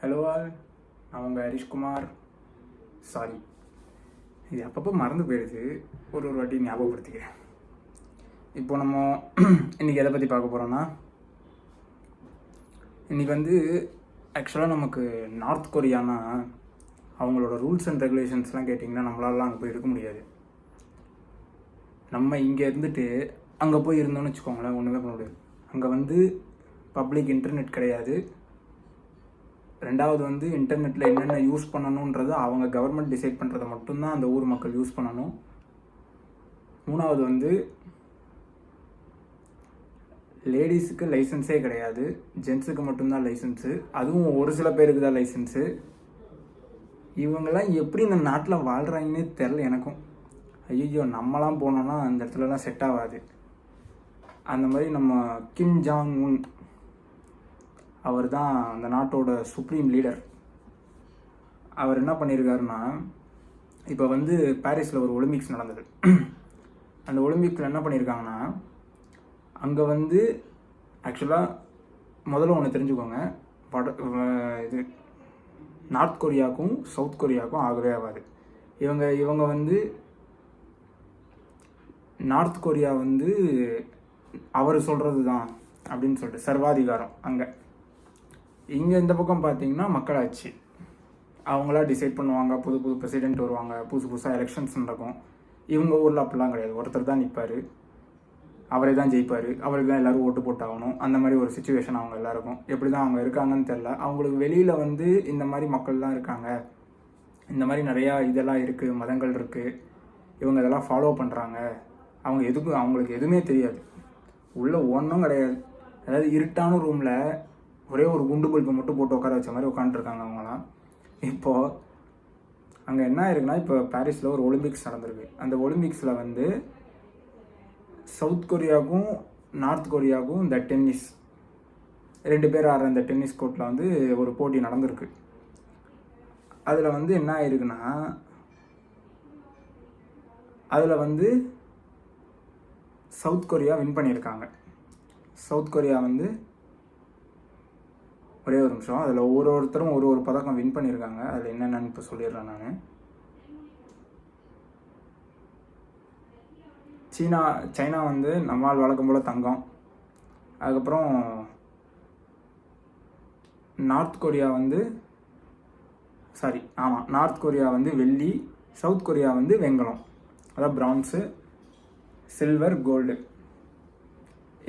Hello all, நான் உங்கள் Harishkumar. Sorry, இது அப்பப்போ மறந்து போயிடுது. ஒரு வாட்டி ஞாபகப்படுத்திக்கிறேன். இப்போ நம்ம இன்றைக்கி எதை பற்றி பார்க்க போகிறோன்னா, இன்றைக்கி ஆக்சுவலாக நமக்கு நார்த் கொரியானா அவங்களோட ரூல்ஸ் அண்ட் ரெகுலேஷன்ஸ்லாம் கேட்டிங்கன்னா நம்மளாலாம் அங்கே போய் இருக்க முடியாது. நம்ம இங்கே இருந்துட்டு அங்கே போய் இருந்தோம்னு வச்சுக்கோங்களேன், ஒன்றுமே பண்ண முடியாது. அங்கே பப்ளிக் இன்டர்நெட் கிடையாது. ரெண்டாவது இன்டர்நெட்டில் என்னென்ன யூஸ் பண்ணணுன்றது அவங்க கவர்மெண்ட் டிசைட் பண்ணுறதை மட்டும்தான் அந்த ஊர் மக்கள் யூஸ் பண்ணணும். மூணாவது லேடிஸுக்கு லைசன்ஸே கிடையாது, ஜென்ஸுக்கு மட்டும்தான் லைசன்ஸு. அதுவும் ஒரு சில பேருக்கு தான் லைசன்ஸு. இவங்கெல்லாம் எப்படி இந்த நாட்டில் வாழ்கிறாங்கன்னே தெரில எனக்கும். ஐயோ, நம்மளாம் போனோன்னா அந்த இடத்துலலாம் செட் ஆகாது. அந்த மாதிரி நம்ம கிம் ஜாங் உன் அவர் தான் அந்த நாட்டோட சுப்ரீம் லீடர். அவர் என்ன பண்ணியிருக்காருன்னா, இப்போ பாரிஸில் ஒரு ஒலிம்பிக்ஸ் நடந்தது. அந்த ஒலிம்பிக்ஸில் என்ன பண்ணியிருக்காங்கன்னா, அங்கே ஆக்சுவலாக முதல்ல ஒன்று தெரிஞ்சுக்கோங்க, இது நார்த் கொரியாவுக்கும் சவுத் கொரியாவுக்கும் ஆகவே ஆகாது. இவங்க நார்த் கொரியா அவர் சொல்கிறது தான் அப்படின்னு சொல்லிட்டு சர்வாதிகாரம். இங்கே இந்த பக்கம் பார்த்தீங்கன்னா மக்களாட்சி, அவங்களா டிசைட் பண்ணுவாங்க. புது புது பிரசிடென்ட் வருவாங்க, புதுசாக எலெக்ஷன்ஸ் நடக்கும். இவங்க ஊரில் அப்படிலாம் கிடையாது. ஒருத்தர் தான் நிற்பார், அவரே தான் ஜெயிப்பார், அவருக்கு தான் எல்லோரும் ஓட்டு போட்டாகணும். அந்த மாதிரி ஒரு சுச்சுவேஷன் அவங்க எல்லாருக்கும். எப்படி தான் அவங்க இருக்காங்கன்னு தெரில. அவங்களுக்கு வெளியில் இந்த மாதிரி மக்கள்லாம் இருக்காங்க, இந்த மாதிரி நிறையா இதெல்லாம் இருக்குது, மதங்கள் இருக்குது, இவங்க இதெல்லாம் ஃபாலோ பண்ணுறாங்க. அவங்களுக்கு எதுவுமே தெரியாது, உள்ளே ஒன்றும் கிடையாது. அதாவது இருட்டான ரூமில் ஒரே ஒரு குண்டு பல்பை மட்டும் போட்டு உட்கார வச்ச மாதிரி உட்காந்துருக்காங்க அவங்களாம். இப்போது அங்கே என்ன இருக்குன்னா, இப்போ பாரிஸில் ஒரு ஒலிம்பிக்ஸ் நடந்திருக்கு. அந்த ஒலிம்பிக்ஸில் சவுத் கொரியாவுக்கும் நார்த் கொரியாவுக்கும் இந்த டென்னிஸ் 2 பேர் ஆடுற இந்த டென்னிஸ் கோர்ட்டில் ஒரு போட்டி நடந்திருக்கு. அதில் என்ன ஆயிருக்குன்னா, அதில் சவுத் கொரியா வின் பண்ணியிருக்காங்க. சவுத் கொரியா ஒரே ஒரு நிமிஷம், அதில் ஒருத்தரும் ஒரு பதக்கம் வின் பண்ணியிருக்காங்க. அதில் என்னென்னு இப்போ சொல்லிடுறேன் நான். சைனா நம்மால் வழக்கம் போல் தங்கம். அதுக்கப்புறம் நார்த் கொரியா நார்த் கொரியா வெள்ளி, சவுத் கொரியா வெண்கலம், அதாவது பிரான்ஸு, சில்வர், கோல்டு.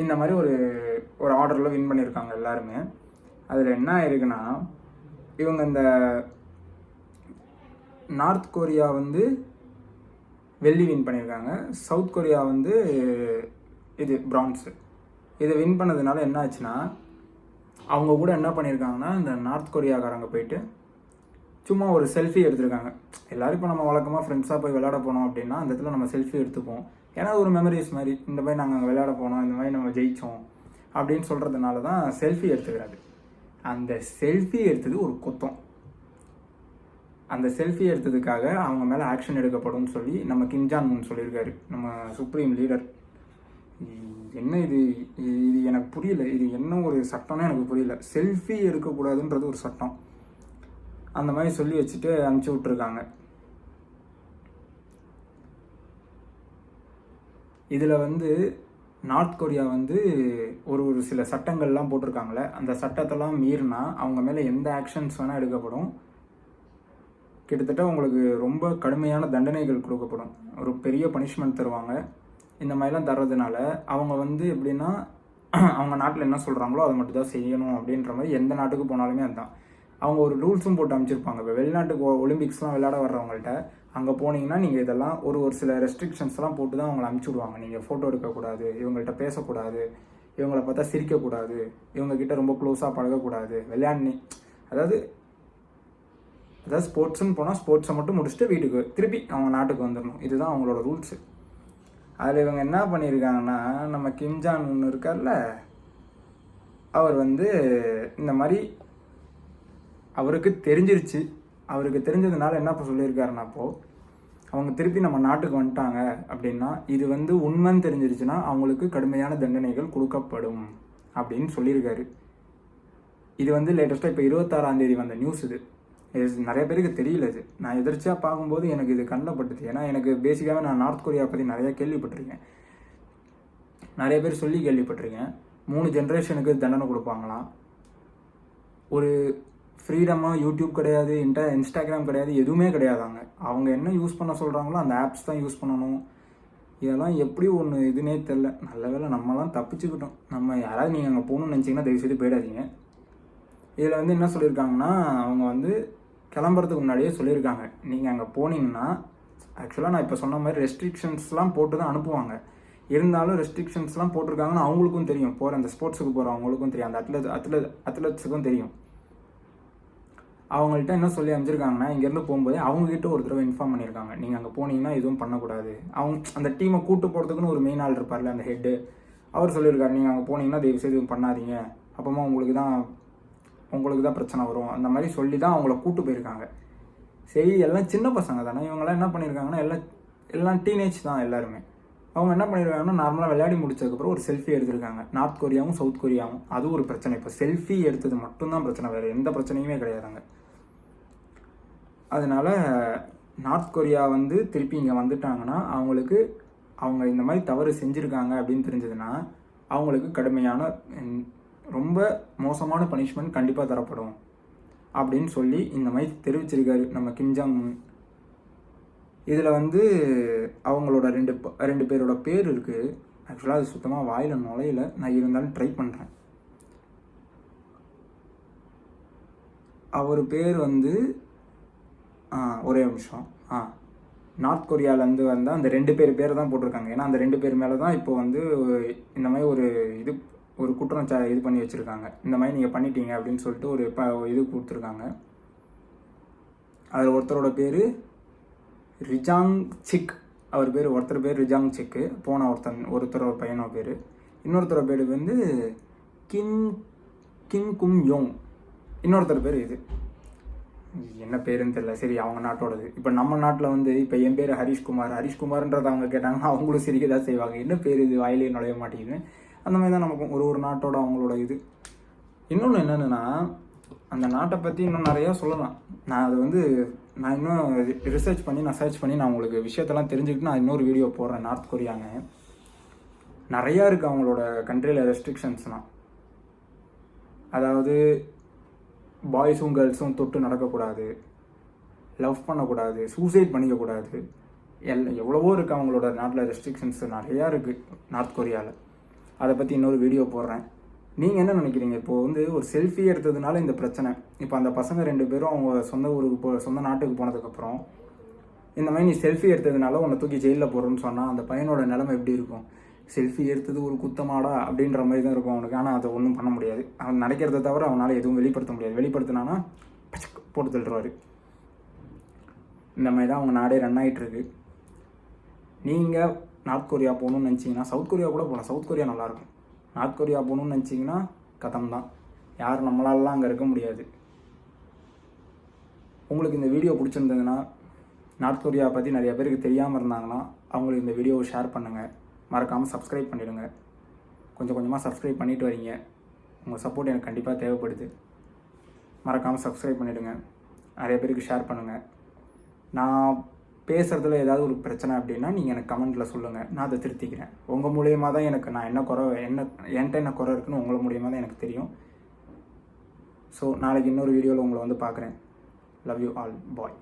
இந்த மாதிரி ஒரு ஆர்டரில் வின் பண்ணியிருக்காங்க எல்லாருமே. அதில் என்ன ஆயிருக்குன்னா, இவங்க இந்த நார்த் கொரியா வெள்ளி வின் பண்ணியிருக்காங்க, சவுத் கொரியா இது பிரான்ஸு. இதை வின் பண்ணதுனால என்ன ஆச்சுன்னா, அவங்க கூட என்ன பண்ணியிருக்காங்கன்னா, இந்த நார்த் கொரியாக்காரங்க போயிட்டு சும்மா ஒரு செல்ஃபி எடுத்துருக்காங்க. எல்லோரும் இப்போ நம்ம வழக்கமாக ஃப்ரெண்ட்ஸாக போய் விளையாட போனோம் அப்படின்னா அந்த இடத்துல நம்ம செல்ஃபி எடுத்துப்போம். ஏன்னா ஒரு மெமரிஸ் மாதிரி, இந்த மாதிரி நாங்கள் அங்கே விளையாட போனோம், இந்த மாதிரி நம்ம ஜெயித்தோம் அப்படின்னு சொல்கிறதுனால தான் செல்ஃபி எடுத்துக்கிறாரு. அந்த செல்ஃபி எடுத்தது ஒரு குத்தம். அந்த செல்ஃபி எடுத்ததுக்காக அவங்க மேலே ஆக்ஷன் எடுக்கப்படும் சொல்லி நம்ம கிம் ஜாங் உன் சொல்லியிருக்காரு, நம்ம சுப்ரீம் லீடர். என்ன இது எனக்கு புரியல. இது என்ன ஒரு சட்டம்னு எனக்கு புரியல. செல்ஃபி எடுக்கக்கூடாதுன்றது ஒரு சட்டம். அந்த மாதிரி சொல்லி வச்சுட்டு அனுப்பிச்சி விட்ருக்காங்க. இதில் நார்த் கொரியா ஒரு சில சட்டங்கள்லாம் போட்டிருக்காங்களே, அந்த சட்டத்தெல்லாம் மீறினா அவங்க மேலே எந்த ஆக்ஷன்ஸ் வேணால் எடுக்கப்படும். கிட்டத்தட்ட உங்களுக்கு ரொம்ப கடுமையான தண்டனைகள் கொடுக்கப்படும், ஒரு பெரிய பனிஷ்மெண்ட் தருவாங்க. இந்த மாதிரிலாம் தர்றதுனால அவங்க எப்படின்னா, அவங்க நாட்டில் என்ன சொல்கிறாங்களோ அதை மட்டும் தான் செய்யணும் அப்படின்ற மாதிரி எந்த நாட்டுக்கு போனாலுமே அதுதான். அவங்க ஒரு ரூல்ஸும் போட்டு அமைச்சிருப்பாங்க. இப்போ வெளிநாட்டுக்கு ஒலிம்பிக்ஸ்லாம் விளையாட வர்றவங்கள்ட்ட அங்கே போனீங்கன்னா நீங்கள் இதெல்லாம் ஒரு சில ரெஸ்ட்ரிக்ஷன்ஸ்லாம் போட்டு தான் அவங்களை அனுப்பிச்சி விடுவாங்க. நீங்கள் ஃபோட்டோ எடுக்கக்கூடாது, இவங்கள்ட்ட பேசக்கூடாது, இவங்கள பார்த்தா சிரிக்கக்கூடாது, இவங்கக்கிட்ட ரொம்ப க்ளோஸாக பழகக்கூடாது, அதாவது ஸ்போர்ட்ஸ்ன்னு போனால் ஸ்போர்ட்ஸை மட்டும் முடிச்சுட்டு வீட்டுக்கு திருப்பி அவங்க நாட்டுக்கு வந்துடணும். இதுதான் அவங்களோட ரூல்ஸு. அதில் இவங்க என்ன பண்ணியிருக்காங்கன்னா, நம்ம கிம் ஜாங் உன் இருக்கார்ல, அவர் இந்த மாதிரி அவருக்கு தெரிஞ்சிருச்சு. அவருக்கு தெரிஞ்சதுனால என்ன இப்போ சொல்லியிருக்காருன்னா, அவங்க திருப்பி நம்ம நாட்டுக்கு வந்துட்டாங்க அப்படின்னா, இது உண்மைன்னு தெரிஞ்சிருச்சுன்னா அவங்களுக்கு கடுமையான தண்டனைகள் கொடுக்கப்படும் அப்படின்னு சொல்லியிருக்காரு. இது வந்து லேட்டஸ்ட்டாக இப்போ 26ஆம் தேதி வந்த நியூஸ் இது நிறைய பேருக்கு தெரியல. இது நான் எதிர்ச்சியாக பார்க்கும்போது எனக்கு இது கண்டப்பட்டது. ஏன்னா எனக்கு பேசிக்காகவே நான் நார்த் கொரியா பற்றி நிறையா கேள்விப்பட்டிருக்கேன், நிறைய பேர் சொல்லி கேள்விப்பட்டிருக்கேன். 3 ஜென்ரேஷனுக்கு தண்டனை கொடுப்பாங்களாம். ஒரு ஃப்ரீடமாக யூடியூப் கிடையாது, இன்ஸ்டாகிராம் கிடையாது, எதுவுமே கிடையாதாங்க. அவங்க என்ன யூஸ் பண்ண சொல்கிறாங்களோ அந்த ஆப்ஸ் தான் யூஸ் பண்ணணும். இதெல்லாம் எப்படி ஒன்று இதுனே தெரில. நல்ல வேலை நம்மலாம் தப்பிச்சுக்கிட்டோம். நம்ம யாராவது நீங்கள் அங்கே போகணும்னு நினச்சிங்கன்னா தயவுசெய்து போயிடாதீங்க. இதில் வந்து என்ன சொல்லியிருக்காங்கன்னா, அவங்க வந்து கிளம்புறதுக்கு முன்னாடியே சொல்லியிருக்காங்க, நீங்கள் அங்கே போனீங்கன்னா ஆக்சுவலாக நான் இப்போ சொன்ன மாதிரி ரெஸ்ட்ரிக்ஷன்ஸ்லாம் போட்டு தான் அனுப்புவாங்க. இருந்தாலும் ரெஸ்ட்ரிக்ஷன்ஸ்லாம் போட்டிருக்காங்கன்னு அவங்களுக்கும் தெரியும், போகிற அந்த ஸ்போர்ட்ஸுக்கு போகிறவங்களுக்கும் தெரியும், அந்த அத்லெட்ஸுக்கும் தெரியும். அவங்கள்ட்ட என்ன சொல்லி அமைச்சிருக்காங்கன்னா, இங்கேருந்து போகும்போதே அவங்ககிட்ட ஒரு தடவை இன்ஃபார்ம் பண்ணியிருக்காங்க, நீங்கள் அங்கே போனீங்கன்னா எதுவும் பண்ணக்கூடாது. அந்த டீமை கூட்டு போகிறதுக்குன்னு ஒரு மெயின் ஆள் இருப்பார்ல, அந்த ஹெட்டு, அவர் சொல்லியிருக்காரு, நீங்கள் அங்கே போனீங்கன்னா தயவுசெய்து எதுவும் பண்ணாதீங்க, அப்போமா உங்களுக்கு தான் பிரச்சனை வரும். அந்த மாதிரி சொல்லி தான் அவங்கள கூட்டு போயிருக்காங்க. சரி, எல்லாம் சின்ன பசங்க தானே, இவங்கெல்லாம் என்ன பண்ணியிருக்காங்கன்னா எல்லாம் டீனேஜ் தான் எல்லாருமே. அவங்க என்ன பண்ணியிருக்காங்கன்னா, நார்மலாக விளையாடி முடிச்சதுக்கப்புறம் ஒரு செல்ஃபி எடுத்திருக்காங்க. நார்த் கொரியாவும் சவுத் கொரியாவும் அது ஒரு பிரச்சனை. இப்போ செல்ஃபி எடுத்தது மட்டும்தான் பிரச்சனை, வேறு எந்த பிரச்சனையுமே கிடையாதுங்க. அதனால நார்த் கொரியா வந்து திருப்பி இங்கே வந்துட்டாங்கன்னா அவங்க இந்த மாதிரி தவறு செஞ்சுருக்காங்க அப்படின்னு தெரிஞ்சதுன்னா அவங்களுக்கு கடுமையான ரொம்ப மோசமான பனிஷ்மெண்ட் கண்டிப்பாக தரப்படும் அப்படின்னு சொல்லி இந்த மாதிரி தெரிவிச்சிருக்காரு நம்ம கிம் ஜாங் உன். இதில் வந்து அவங்களோட ரெண்டு பேரோட பேர் இருக்குது. ஆக்சுவலாக அது சுத்தமாக வாயில் நுழையில, நான் இருந்தாலும் ட்ரை பண்ணுறேன். அவர் பேர் வந்து ஒரே நிமிஷம். நார்த் கொரியாவிலேருந்து வந்து அந்த 2 பேர் தான் போட்டிருக்காங்க. ஏன்னா அந்த 2 பேர் மேலே தான் இப்போ வந்து இந்த மாதிரி ஒரு குற்றம் இது பண்ணி வச்சுருக்காங்க. இந்த மாதிரி நீங்கள் பண்ணிட்டீங்க அப்படின்னு சொல்லிட்டு ஒரு இது கொடுத்துருக்காங்க. அதில் ஒருத்தரோட பேர் ரிஜாங் சிக், அவர் பேர் ஒருத்தர் பேர் ரிஜாங் சிக்கு, போன ஒருத்தரோட பையனோட பேர். இன்னொருத்தரோட பேர் வந்து கிம் கும் யோங், இன்னொருத்தர் பேர் இது என்ன பேருன்னு தெரியல. சரி, அவங்க நாட்டோடது. இப்போ நம்ம நாட்டில் வந்து இப்போ என் பேர் ஹரிஷ்குமார்ன்றதை அவங்க கேட்டாங்கன்னா அவங்களும் சிரிக்க தான் செய்வாங்க, என்ன பேர் இது வாயிலே நுழைய மாட்டேங்குது. அந்த மாதிரி தான் நமக்கு ஒரு நாட்டோட அவங்களோட இது. இன்னொன்று என்னென்னா, அந்த நாட்டை பற்றி இன்னும் நிறையா சொல்லலாம். நான் அது வந்து நான் இன்னும் ரிசர்ச் பண்ணி சர்ச் பண்ணி நான் உங்களுக்கு விஷயத்தெல்லாம் தெரிஞ்சுக்கிட்டு நான் இன்னொரு வீடியோ போடுறேன். நார்த் கொரியான்னு நிறையா இருக்குது அவங்களோட கண்ட்ரியில் ரெஸ்ட்ரிக்ஷன்ஸ்லாம். அதாவது பாய்ஸும் கேர்ள்ஸும் தொட்டு நடக்கக்கூடாது, லவ் பண்ணக்கூடாது, சூசைட் பண்ணிக்கக்கூடாது, எவ்வளவோ இருக்குது அவங்களோட நாட்டில் ரெஸ்ட்ரிக்ஷன்ஸ் நிறையா இருக்குது நார்த் கொரியாவில். அதை பற்றி இன்னொரு வீடியோ போடுறேன். நீங்கள் என்ன நினைக்கிறீங்க? இப்போது வந்து ஒரு செல்ஃபி எடுத்ததுனால இந்த பிரச்சனை. இப்போ அந்த பசங்க 2 பேரும் அவங்க சொந்த நாட்டுக்கு போனதுக்கப்புறம் இந்த மாதிரி நீ செல்ஃபி எடுத்ததுனால உன்னை தூக்கி ஜெயிலில் போடுறோன்னு சொன்னால் அந்த பையனோட நிலைமை எப்படி இருக்கும்? செல்ஃபி எடுத்தது ஒரு குத்தமாடா அப்படின்ற மாதிரி தான் இருக்கும் அவனுக்கு. ஆனால் அதை ஒன்றும் பண்ண முடியாது. அவன் நினைக்கிறத தவிர அவனால் எதுவும் வெளிப்படுத்த முடியாது. வெளிப்படுத்தினானா போட்டு தள்ளுறாரு. இந்த மாதிரி தான் அவங்க நாடே ரன் ஆகிட்டுருக்கு. நீங்கள் நார்த் கொரியா போகணுன்னு நினச்சிங்கன்னா சவுத் கொரியா கூட போகலாம். சவுத் கொரியா நல்லாயிருக்கும். நார்த் கொரியா போகணுன்னு நினச்சிங்கன்னா கதம் தான். யாரும் நம்மளாலலாம் அங்கே இருக்க முடியாது. உங்களுக்கு இந்த வீடியோ பிடிச்சிருந்ததுன்னா, நார்த் கொரியா பற்றி நிறைய பேருக்கு தெரியாமல் இருந்தாங்கன்னா அவங்களுக்கு இந்த வீடியோவை ஷேர் பண்ணுங்கள். மறக்காமல் சப்ஸ்கிரைப் பண்ணிவிடுங்க. கொஞ்சம் கொஞ்சமாக சப்ஸ்கிரைப் பண்ணிட்டு வரீங்க. உங்கள் சப்போர்ட் எனக்கு கண்டிப்பாக தேவைப்படுது. மறக்காமல் சப்ஸ்கிரைப் பண்ணிவிடுங்க. நிறைய பேருக்கு ஷேர் பண்ணுங்கள். நான் பேசுகிறதுல ஏதாவது ஒரு பிரச்சனை அப்படின்னா நீங்கள் எனக்கு கமெண்ட்டில் சொல்லுங்கள், நான் அதை திருத்திக்கிறேன். உங்கள் மூலியமாக தான் எனக்கு நான் என்கிட்ட என்ன குறை இருக்குன்னு உங்கள் மூலியமாக தான் எனக்கு தெரியும். ஸோ நாளைக்கு இன்னொரு வீடியோவில் உங்களை வந்து பார்க்குறேன். Love you all, bye.